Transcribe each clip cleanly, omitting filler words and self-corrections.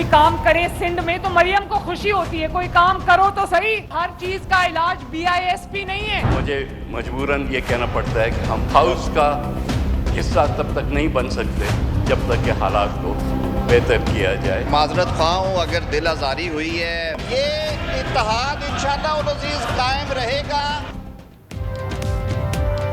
काम करे सिंध में तो मरियम को खुशी होती है, कोई काम करो तो सही। हर चीज का इलाज BISP नहीं है। मुझे मजबूरन ये कहना पड़ता है कि हम हाउस का हिस्सा तब तक नहीं बन सकते जब तक के हालात को बेहतर किया जाए। माजरत ख्वाह हूं अगर दिल आजारी हुई है। ये इत्तेहाद इंशाअल्लाह उल अज़ीज़ कायम रहेगा।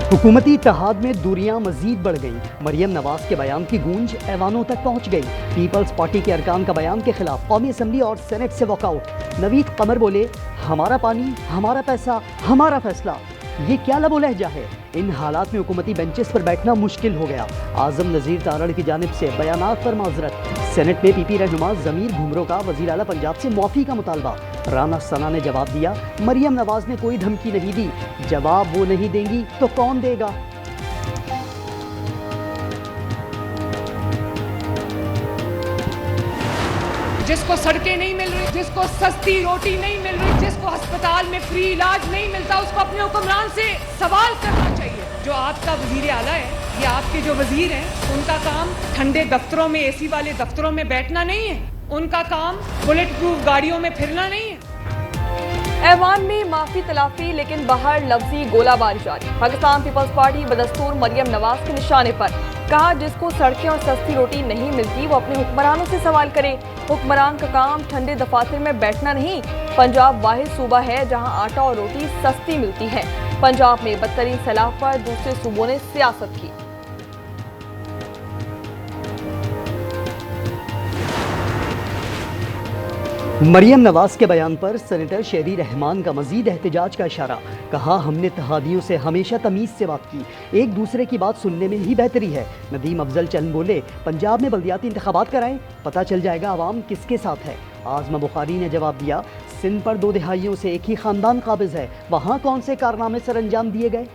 हुकूमती इत्तेहाद में दूरियां मजीद बढ़ गईं। मरियम नवाज के बयान की गूंज ऐवानों तक पहुंच गई। पीपल्स पार्टी के अरकान का बयान के खिलाफ कौमी असम्बली और सेनेट से वॉकआउट। नवीद कमर बोले, हमारा पानी, हमारा पैसा, हमारा फैसला। ये क्या लबो लहजा है। इन हालात में हुकूमती बेंचेस पर बैठना मुश्किल हो गया। आजम नज़ीर तारड़ की जानिब से बयानात पर माजरत। सेनेट में PP रहनुमा ज़मीर घुमरो का वज़ीर आला पंजाब से मुआफ़ी का मुतालबा। राना सना ने जवाब दिया, मरियम नवाज ने कोई धमकी नहीं दी, जवाब वो नहीं देंगी तो कौन देगा। जिसको सड़कें नहीं मिल रही, जिसको सस्ती रोटी नहीं मिल रही, जिसको अस्पताल में फ्री इलाज नहीं मिलता, उसको अपने हुक्मरान से सवाल करना चाहिए। जो आपका वजीर आला है या आपके जो वजीर हैं, उनका काम ठंडे दफ्तरों में, AC वाले दफ्तरों में बैठना नहीं है। उनका काम बुलेट प्रूफ गाड़ियों में फिरना नहीं है। ऐवान में माफी तलाफी, लेकिन बाहर लफ्जी गोलाबारी जारी। पाकिस्तान पीपल्स पार्टी बदस्तूर मरियम नवाज के निशाने पर। कहा, जिसको सड़कें और सस्ती रोटी नहीं मिलती वो अपने हुक्मरानों से सवाल करे। हुक्मरान का काम ठंडे दफातर में बैठना नहीं। पंजाब वाहिद सूबा है जहां आटा और रोटी सस्ती मिलती है। पंजाब में बदतरीन सैलाब पर दूसरे सूबों ने सियासत की। मरियम नवाज के बयान पर सेनेटर शेरी रहमान का मजीद एहतजाज का इशारा। कहा, हमने इत्तेहादियों से हमेशा तमीज़ से बात की, एक दूसरे की बात सुनने में ही बेहतरी है। नदीम अफजल चंद बोले, पंजाब में बल्दियाती इंतखाबात कराएं, पता चल जाएगा आवाम किसके साथ है। आजमा बुखारी ने जवाब दिया, सिंध पर 2 दिहाइयों से एक ही खानदान काबिज है, वहाँ कौन से कारनामे सर अंजाम दिए गए।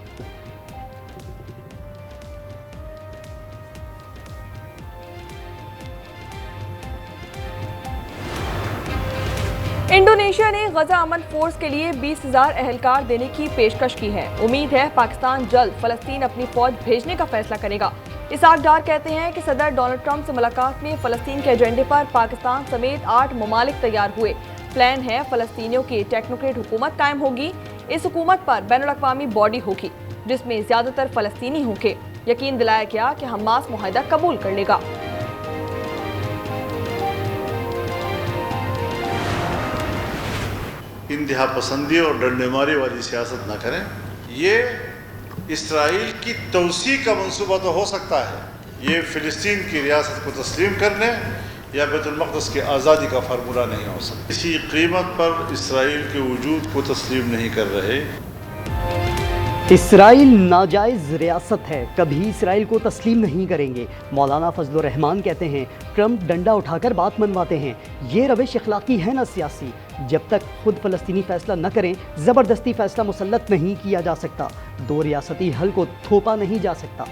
इंडोनेशिया ने गजा अमन फोर्स के लिए 20,000 अहलकार देने की पेशकश की है। उम्मीद है पाकिस्तान जल्द फलस्तीन अपनी फौज भेजने का फैसला करेगा। इसाक डार कहते हैं कि सदर डोनाल्ड ट्रंप से मुलाकात में फलस्तीन के एजेंडे पर पाकिस्तान समेत 8 ममालिक तैयार हुए। प्लान है फलस्तीनियों की टेक्नोक्रेट हुकूमत कायम होगी। इस हुकूमत पर बैनुल-अक़वामी बॉडी होगी जिसमें ज्यादातर फलस्तीनी होंगे। यकीन दिलाया गया कि हमास मुआहिदा कबूल कर लेगा। इंतहा पसंदी और डंडेमारी वाली सियासत न करें। ये इसराइल की तोसी का मंसूबा तो हो सकता है, ये फ़िलिस्तीन की रियासत को तस्लीम करने या बैतुल मक़दस की आज़ादी का फार्मूला नहीं हो सकता। किसी कीमत पर इसराइल के वजूद को तस्लीम नहीं कर रहे। इसराइल नाजायज़ रियासत है, कभी इसराइल को तस्लीम नहीं करेंगे। मौलाना फजलुर रहमान कहते हैं, ट्रंप डंडा उठाकर बात मनवाते हैं, ये रविश अखलाकी है न सियासी। जब तक खुद फ़लस्तीनी फ़ैसला न करें, ज़बरदस्ती फ़ैसला मुसल्लत नहीं किया जा सकता। 2 रियासती हल को थोपा नहीं जा सकता।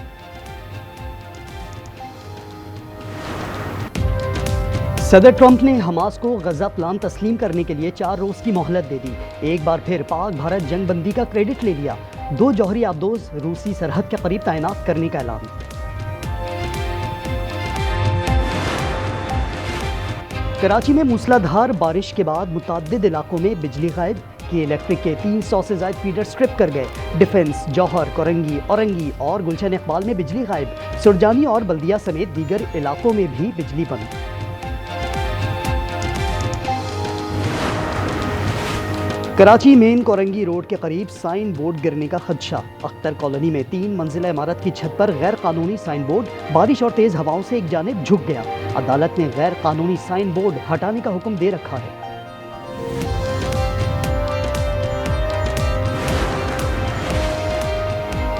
सदर ट्रंप ने हमास को गजा प्लान तस्लीम करने के लिए 4 रोज़ की मोहलत दे दी। एक बार फिर पाक भारत जंग बंदी का क्रेडिट ले लिया। 2 जौहरी आबदोज रूसी सरहद के करीब तैनात करने का ऐलान। कराची में मूसलाधार बारिश के बाद मुतअद्दिद इलाकों में बिजली गायब। की इलेक्ट्रिक के 300 से ज़ायद फीडर स्ट्रिप कर गए। डिफेंस, जौहर, कोरंगी, औरंगी और गुलशन इकबाल में बिजली गायब। सुरजानी और बल्दिया समेत दीगर इलाकों में भी बिजली बंद। कराची मेन कोरंगी रोड के करीब साइन बोर्ड गिरने का खदशा। अख्तर कॉलोनी में 3 मंजिला इमारत की छत पर गैर कानूनी साइन बोर्ड बारिश और तेज हवाओं से एक जानिब झुक गया। अदालत ने गैर कानूनी साइन बोर्ड हटाने का हुक्म दे रखा है।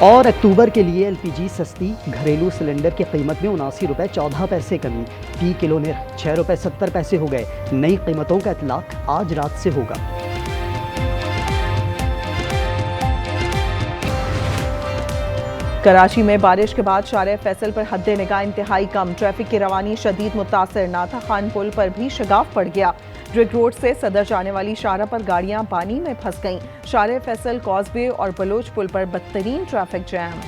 और अक्टूबर के लिए LPG सस्ती, घरेलू सिलेंडर की कीमत में 79 रुपये 14 पैसे कमी। फी किलो निर्ख 6 रुपये 70 पैसे हो गए। नई कीमतों का इतलाक आज रात से होगा। कराची में बारिश के बाद शारे फैसल पर हद निगाह इंतहाई कम। ट्रैफिक की रवानी शदीद मुतासर। नाथा खान पुल पर भी शगाफ पड़ गया। ड्रिग रोड से सदर जाने वाली शाहरा पर गाड़ियां पानी में फंस गईं। शारे फैसल, कॉजवे और बलोच पुल पर बदतरीन traffic jam.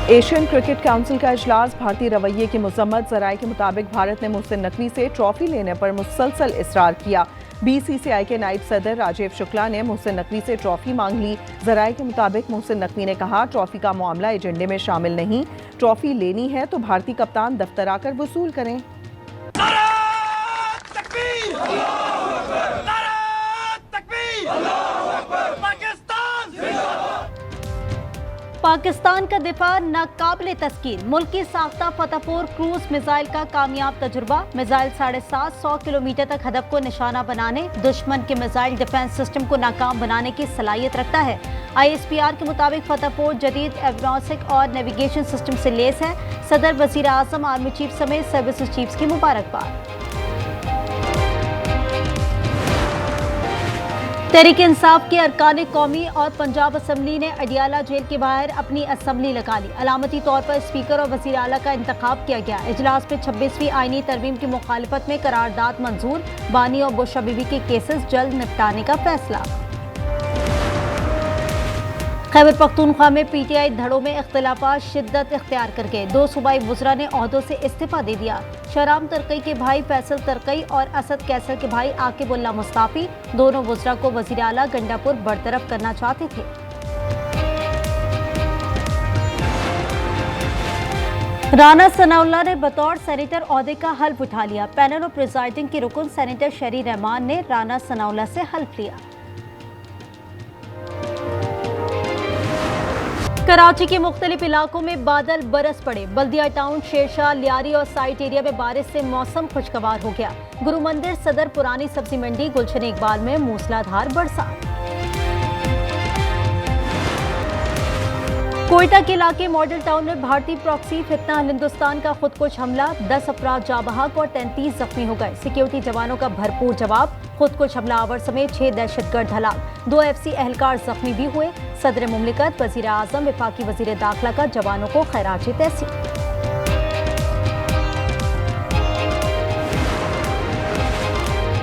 Asian Cricket Council का इजलास भारतीय रवैये की मजम्मत। जराये के मुताबिक भारत ने मोहसिन नकवी से ट्रॉफी लेने पर मुसलसल इसरार किया। बीसीसीआई के नायब सदर राजीव शुक्ला ने मोहसिन नकवी से ट्रॉफी मांग ली। जराये के मुताबिक मोहसिन नकवी ने कहा, ट्रॉफी का मामला एजेंडे में शामिल नहीं, ट्रॉफी लेनी है तो भारतीय कप्तान दफ्तर आकर वसूल करें। पाकिस्तान का दिफा नाकाबिले तस्कीर। मुल्की साख्ता फतेहपुर क्रूज मिसाइल का कामयाब तजुर्बा। मिसाइल 750 किलोमीटर तक हदफ को निशाना बनाने, दुश्मन के मिसाइल डिफेंस सिस्टम को नाकाम बनाने की सलाहियत रखता है। ISPR के मुताबिक फतेहपुर जदीद एवियोनिक्स और नेविगेशन सिस्टम से लेस है। सदर, वजीर आजम, आर्मी चीफ समेत सर्विसेज चीफ्स की मुबारकबाद। तहरीक इंसाफ के अरकान कौमी और पंजाब असम्बली ने अडियाला जेल के बाहर अपनी असम्बली लगा ली। अलामती तौर पर स्पीकर और वजीर आला का इंतखाब किया गया। इजलास में 26वीं आईनी तरमीम की मुखालिफत में करारदाद मंजूर। बानी और बुशरा बीबी के केसेस जल्द निपटाने का फैसला। खैबर पख्तूनख्वा में PTI धड़ों में इख्तिलाफात शिद्दत इख्तियार कर गए। 2 सूबाई वज़रा ने ओहदों से इस्तीफा दे दिया। शहराम तरकई के भाई फैसल तरकई और असद कैसर के भाई आकिबुल्ला मुस्ताफी, दोनों वज़रा को वज़ीर आला गंडापुर बरतरफ करना चाहते थे। राना सनाउल्लाह ने बतौर सेनेटर ओहदे का हल्फ उठा लिया। पैनल और प्रिजाइडिंग के रुकन सेनेटर शरी रहमान ने राना सनाउल्लाह से हल्फ लिया। कराची के मुख्तलिफ इलाकों में बादल बरस पड़े। बल्दिया टाउन, शेरशाह, लियारी और साइट एरिया में बारिश से मौसम खुशगवार हो गया। गुरु मंदिर, सदर, पुरानी सब्जी मंडी, गुलशन इकबाल में मूसलाधार बरसात। कोयटा के इलाके मॉडल टाउन में भारतीय प्रॉक्सी फितना हिंदुस्तान का खुदकुश हमला। 10 अफराद जाँ बहक और 33 जख्मी हो गए। सिक्योरिटी जवानों का भरपूर जवाब। खुदकुश हमलावर समेत 6 दहशतगर्द हलाक। 2 FC एहलकार जख्मी भी हुए। सदर मुमलिकत, वजीर आजम, वफाकी वजीर दाखिला का जवानों को खैराज तहसीन।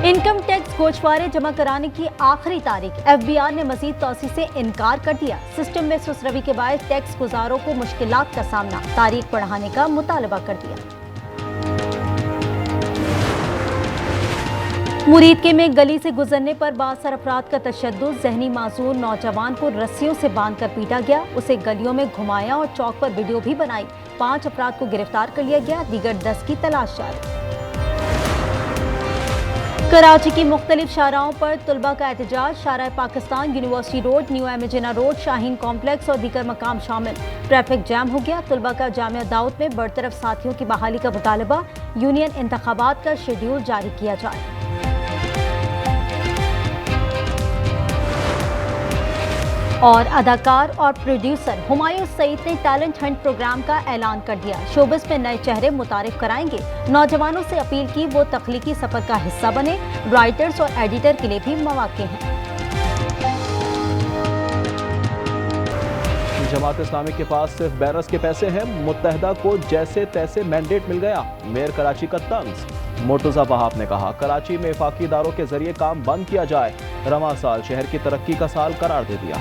इनकम टैक्स गोशवारे जमा कराने की आखिरी तारीख। FBR ने मजीद तौसी से इनकार कर दिया। सिस्टम में सुसरवी के बाद टैक्स गुजारों को मुश्किलात का सामना। तारीख बढ़ाने का मुतालबा कर दिया। मुरीदके में गली से गुजरने पर बासर अफराद का तशद्दुद। जहनी माजूर नौजवान को रस्सियों से बांधकर पीटा गया। उसे गलियों में घुमाया और चौक पर वीडियो भी बनाई। 5 अफराद को गिरफ्तार कर लिया गया। दीगर 10 की तलाश जारी। कराची की मुख्तलिफ शाहराहों पर तुलबा का एहतजाज। Shahrah Pakistan, university road, new एमिजना रोड, शाहीन कॉम्प्लेक्स और दीगर मकाम शामिल। ट्रैफिक जैम हो गया। तुलबा का जामिया दाऊद में बरतरफ साथियों की बहाली का मुतालबा। यूनियन इंतखाबात का शेड्यूल जारी किया जाए। और अदाकार और प्रोड्यूसर हुमायूं सईद ने टैलेंट हंट प्रोग्राम का ऐलान कर दिया। शोबिस में नए चेहरे मुतारिफ कराएंगे। नौजवानों से अपील की वो तख्लीकी सफर का हिस्सा बने। राइटर्स और एडिटर के लिए भी मौके हैं। जमात इस्लामी के पास सिर्फ बैरस के पैसे हैं। मुत्तहदा को जैसे तैसे मैंडेट मिल गया। मेयर कराची का तंज। मुर्तजा वहाब ने कहा, कराची में वफाकी इदारों के जरिए काम बंद किया जाए। रवां साल शहर की तरक्की का साल करार दे दिया।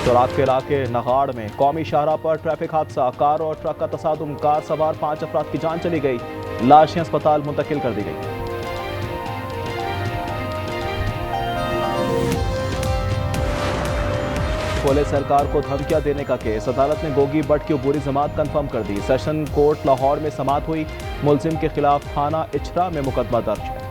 चौरात के इलाके नगाड़ में कौमी शाहराह पर ट्रैफिक हादसा। कार और ट्रक का तसादुम। कार सवार 5 अफराद की जान चली गई। लाशें अस्पताल मुंतकिल कर दी गई। पुलिस सरकार को धमकियां देने का केस। अदालत ने गोगी बट की अबूरी जमात कंफर्म कर दी। सेशन कोर्ट लाहौर में समाअत हुई। मुलजिम के खिलाफ थाना इचरा में मुकदमा दर्ज है।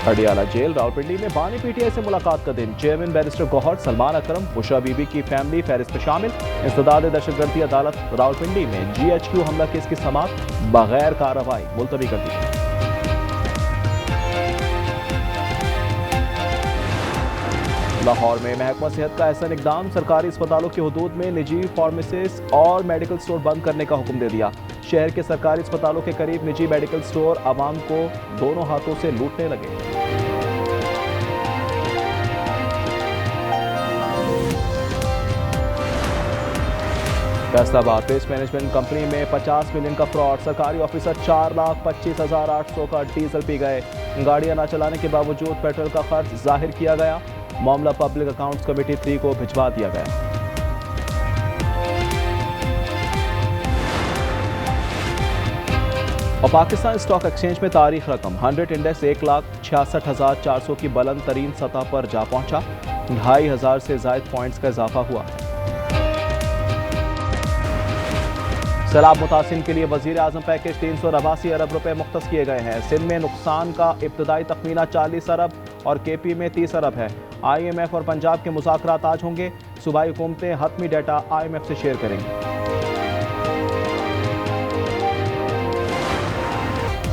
अडियाला जेल, रावलपिंडी में बानी PTI से मुलाकात का दिन। चेयरमैन बैरिस्टर गौहर, सलमान अकरम, बुशरा बीबी की फैमिली फहरिस्त में शामिल। इंसदाद दहशतगर्दी अदालत रावलपिंडी में GHQ हमला केस की समाअत बगैर कार्रवाई मुलतवी कर दी। लाहौर में महकमा सेहत का ऐसा इकदाम। सरकारी अस्पतालों की हदूद में निजी फार्मेसिस्ट और मेडिकल स्टोर बंद करने का हुक्म दे दिया। शहर के सरकारी अस्पतालों के करीब निजी मेडिकल स्टोर आवाम को दोनों हाथों से लूटने लगे। फैसलाबाद वेस्ट मैनेजमेंट कंपनी में 50 मिलियन का फ्रॉड। सरकारी ऑफिसर 4,25,800 का डीजल पी गए। गाड़ियां न चलाने के बावजूद पेट्रोल का खर्च जाहिर किया गया। मामला पब्लिक अकाउंट्स कमेटी 3 को भिजवा दिया गया। और पाकिस्तान स्टॉक एक्सचेंज में तारीख रकम 100 इंडेक्स 1,66,400 की बुलंद तरीन सतह पर जा पहुंचा। 2,500 से ज्यादा पॉइंट्स का इजाफा हुआ। सैलाब मुतासिन के लिए वजीर आजम पैकेज 382 अरब रुपए मुख्तस किए गए हैं। सिंध में नुकसान का इब्तदाई तखमीना 40 अरब और केपी में 30 अरब है। IMF और पंजाब के मुज़ाकरात आज होंगे। सूबाई हुकूमतें हतमी डेटा IMF से शेयर करेंगी।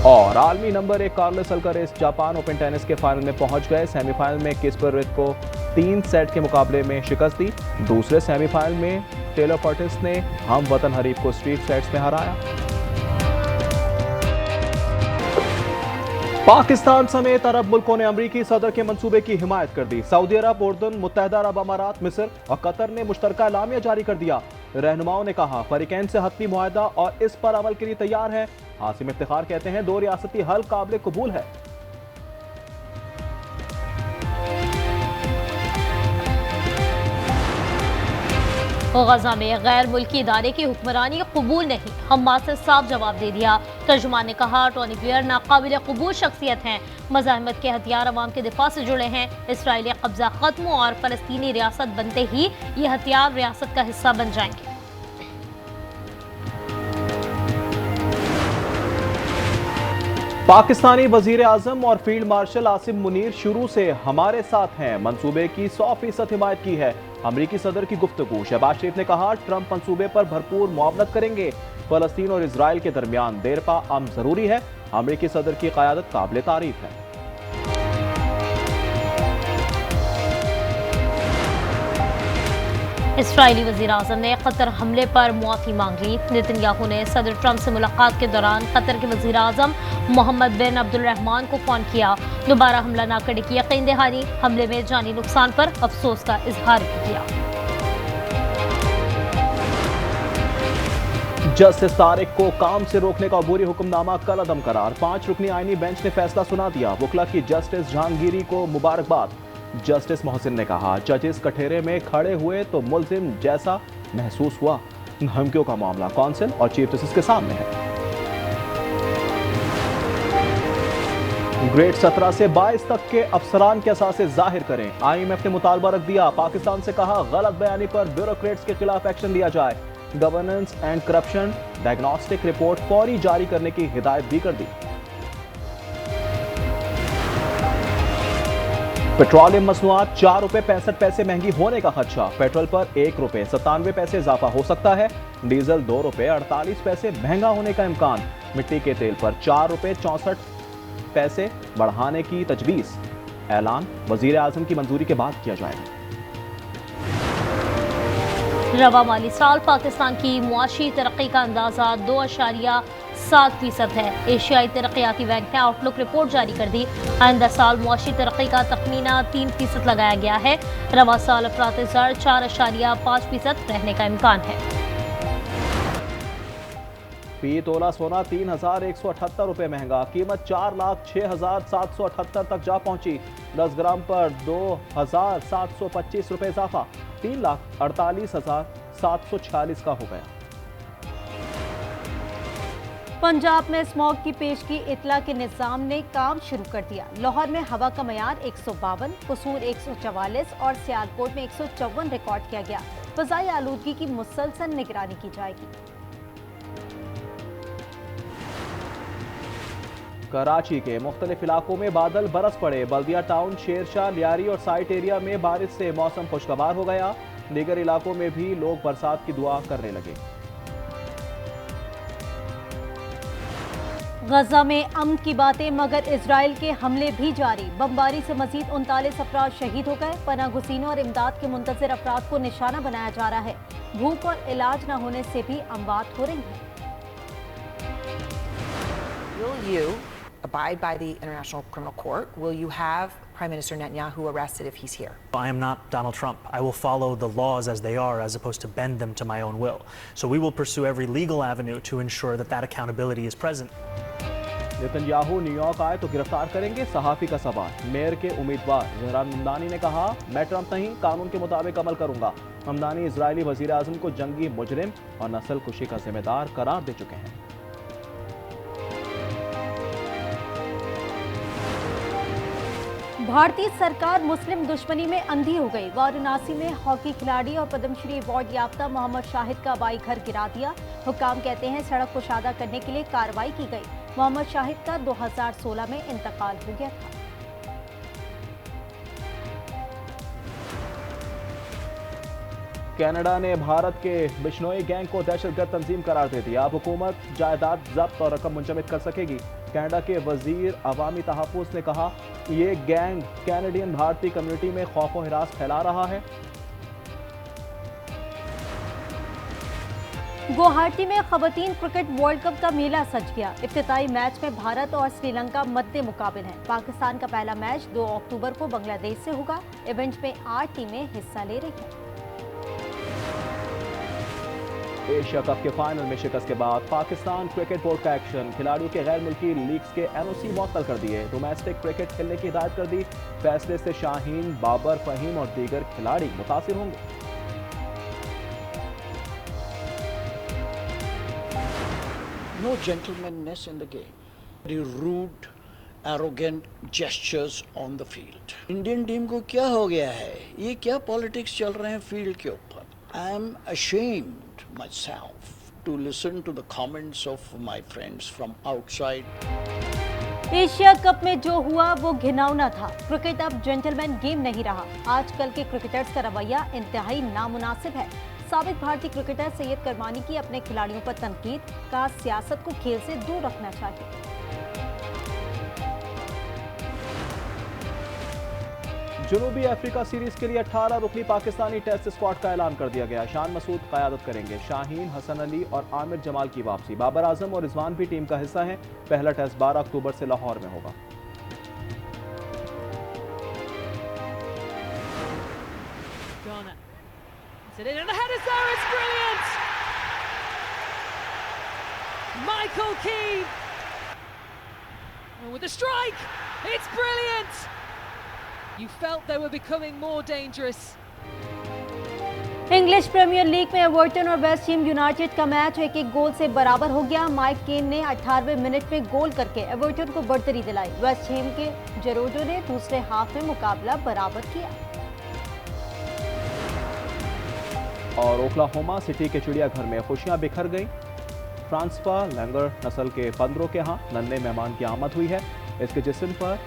और आलमी number 1 Carlos Alcaraz Japan open tennis के फाइनल में पहुंच गए। सेमीफाइनल में किस्पर को 3 सेट के मुकाबले में शिकस्त दी। दूसरे सेमीफाइनल में टेलर पर्टिस ने हम वतन हरीफ को स्ट्रीट सेट्स में हराया। पाकिस्तान समेत अरब मुल्कों ने अमरीकी सदर के मंसूबे की हिमायत कर दी। सऊदी अरब, उर्दन, मुत्तहदा अरब अमारात, मिस्र और कतर ने मुश्तरका एलामिया जारी कर दिया। रहनुमाओं ने कहा फरीकैन से हतमी मुआहदा और इस पर अमल के लिए तैयार है। आसिम इफ्तिखार कहते हैं 2 रियासती हल काबिल कबूल है। गजा में गैर मुल्की इदारे की हुक्मरानी कबूल नहीं, हमास से साफ जवाब दे दिया। तर्जुमान ने कहा टोनी ब्लेयर नाकाबिल कबूल शख्सियत हैं। मज़ाहमत के हथियार अवाम के दिफा से जुड़े हैं। इसराइली कब्जा खत्म और फलस्तीनी रियासत बनते ही ये हथियार रियासत का हिस्सा बन जाएंगे। पाकिस्तानी वजीर आजम और फील्ड मार्शल आसिम मुनीर शुरू से हमारे साथ हैं। मंसूबे की 100% हिमायत की है। अमरीकी सदर की गुफ्तगू। शहबाज शरीफ ने कहा ट्रंप मंसूबे पर भरपूर मुआवनत करेंगे। फलस्तीन और इसराइल के दरमियान देरपा अमन जरूरी है। अमरीकी सदर की क़यादत काबिल तारीफ है। इसराइली वज़ीर आज़म ने कतर हमले पर मुआफ़ी मांग ली। नेतन्याहू ने सदर ट्रंप से मुलाकात के दौरान कतर के वज़ीर आज़म मोहम्मद बिन अब्दुलरहमान को फ़ोन किया। दोबारा हमला न करने की यकीन दहानी। हमले में जानी नुकसान पर अफसोस का इजहार किया। जस्टिस तारिक को काम से रोकने का अबूरी हुक्मनामा कल अदम करार। 5 रुकनी आईनी बेंच ने फैसला सुना दिया। वकला की जस्टिस जहांगीरी को मुबारकबाद। जस्टिस मोहसिन ने कहा जजेस कठेरे में खड़े हुए तो मुल्जिम जैसा महसूस हुआ। धमकियों का मामला कौंसिल और चीफ जस्टिस के सामने है। ग्रेड 17 से 22 तक के अफसरान के असासे जाहिर करें। IMF ने मुतालबा रख दिया। पाकिस्तान से कहा गलत बयानी पर ब्यूरोक्रेट्स के खिलाफ एक्शन लिया जाए। Governance and corruption diagnostic report फौरी जारी करने की हिदायत भी कर दी। पेट्रोलियम मसनूआत 4 रुपए 65 पैसे महंगी होने का खदशा। पेट्रोल पर 1 रुपए 97 पैसे इजाफा हो सकता है। डीजल 2 रुपए 48 पैसे महंगा होने का इम्कान। मिट्टी के तेल पर 4 रुपए 64 पैसे बढ़ाने की तजवीज़। ऐलान वजीर आजम की मंजूरी के बाद किया जाएगा। रवा माली साल पाकिस्तान की मुआशी तरक्की का अंदाजा 2.7% है। एशियाई तरक्याती बैंक ने आउटलुक रिपोर्ट जारी कर दी। आइंदा साल मुआशी तरक्की का तखमीना 3% लगाया गया है। रवा साल अफरात ज़र 4.5% रहने का इम्कान है। फी तोला सोना 3,178 रुपए महंगा। कीमत 4,06,778 तक जा पहुंची। 10 ग्राम पर 2,725 रुपए इजाफा। 3,48,746 का हो गया। पंजाब में स्मॉग की पेशगी इतला के निज़ाम ने काम शुरू कर दिया। लाहौर में हवा का मयार 152, कसूर 144 और सियालकोट में 154 रिकॉर्ड किया गया। फ़ज़ाई आलूदगी की मुसलसल निगरानी की जाएगी। कराची के मुख्तलिफ इलाकों में बादल बरस पड़े। बल्दिया टाउन, शेरशाह, लियारी और साइट एरिया में बारिश से मौसम खुशगवार हो गया। दीगर इलाकों में भी लोग बरसात की दुआ करने लगे। गजा में अमन की बातें मगर इजराइल के हमले भी जारी। बमबारी से मजीद 39 अफराद शहीद हो गए। पनाह गुज़ीनों और इमदाद के मुंतज़िर अफराद को निशाना बनाया जा रहा है। भूख और इलाज न होने से भी अमवात हो रही हैं। Will you abide by the International Criminal Court? Will you have Prime Minister Netanyahu arrested if he's here? I am not Donald Trump. I will follow the laws as they are as opposed to bend them to my own will. So we will pursue every legal avenue to ensure that that accountability is present. Netanyahu New York आए तो गिरफ्तार करेंगे, सहाफी का सवाल। Mayor के उम्मीदवार जहरान हमदानी ने कहा, मैं ट्रंप नहीं, कानून के मुताबिक अमल करूंगा। हमदानी इजरायली वजीर आजम को जंगी मुजरिम और नस्ल कुशी का जिम्मेदार करार दे चुके हैं। भारतीय सरकार मुस्लिम दुश्मनी में अंधी हो गई। वाराणसी में हॉकी खिलाड़ी और पद्मश्री अवार्ड याफ्ता मोहम्मद शाहिद का हवाई घर गिरा दिया। हुक्काम कहते हैं सड़क कुशादा करने के लिए कार्रवाई की गई। मोहम्मद शाहिद का 2016 में इंतकाल हो गया था। कनाडा ने भारत के बिश्नोई गैंग को दहशतगर्द तंजीम करार दे दिया। अब हुकूमत जायदाद जब्त और रकम मुंजमद कर सकेगी। कनाडा के वजीर अवामी तहफ़्फ़ुज़ ने कहा, ये गैंग कैनेडियन भारतीय कम्युनिटी में खौफ व हिरास फैला रहा है। गुवाहाटी में खवातीन क्रिकेट वर्ल्ड कप का मेला सज गया। इफ्तिताई मैच में भारत और श्रीलंका मद्दे मुकाबिल है। पाकिस्तान का पहला मैच 2 अक्टूबर को बांग्लादेश से होगा। इवेंट में 8 टीमें हिस्सा ले रही हैं। एशिया कप के फाइनल में शिकस्त के बाद पाकिस्तान क्रिकेट बोर्ड का एक्शन। खिलाड़ियों के गैर मुल्की लीग्स के एनओसी मुअत्तल कर दिए। डोमेस्टिक क्रिकेट खेलने की हिदायत कर दी। फैसले से शाहीन, बाबर, फहीम और दीगर खिलाड़ी मुतासिर होंगे। No gentlemanness in the game. Very rude, arrogant gestures on the field. Indian team को क्या हो गया है? ये क्या पॉलिटिक्स चल रहे हैं फील्ड के ऊपर? I am ashamed myself to listen to the comments of my friends from outside. Asia cup में जो हुआ वो घिनौना था। क्रिकेट अब जेंटलमैन गेम नहीं रहा। आजकल के क्रिकेटर्स का रवैया इंतहाई नामुनासिब है। साबिक भारतीय क्रिकेटर सैयद करमानी की अपने खिलाड़ियों पर तनकीद, का सियासत को खेल से दूर रखना चाहिए। जनूबी अफ्रीका सीरीज के लिए 18 रुकनी पाकिस्तानी टेस्ट स्क्वाड का ऐलान कर दिया गया। शान मसूद क़यादत करेंगे। शाहीन, हसन अली और आमिर जमाल की वापसी। बाबर आजम और रिजवान भी टीम का हिस्सा हैं। पहला टेस्ट 12 अक्टूबर से लाहौर में होगा। Michael Keane with a strike. It's brilliant. You felt they were becoming more dangerous. English Premier League में एवर्टन और वेस्ट हैम यूनाइटेड का मैच 1-1 गोल से बराबर हो गया। माइक केन ने 18वें मिनट में गोल करके एवर्टन को बढ़तरी दिलाई। वेस्ट हैम के जेरोडो ने दूसरे हाफ में मुकाबला बराबर किया। और ओक्लाहोमा सिटी के चिड़ियाघर में खुशियां बिखर गई। फ्रांसवा लैंगर नस्ल के बंदरों के यहाँ नन्हे मेहमान की आमद हुई है। इसके जिस्म पर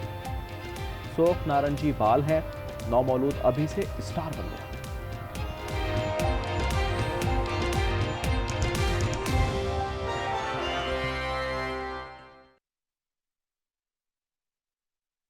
सोख नारंगी बाल हैं। नौमौलूद अभी से स्टार बन गया।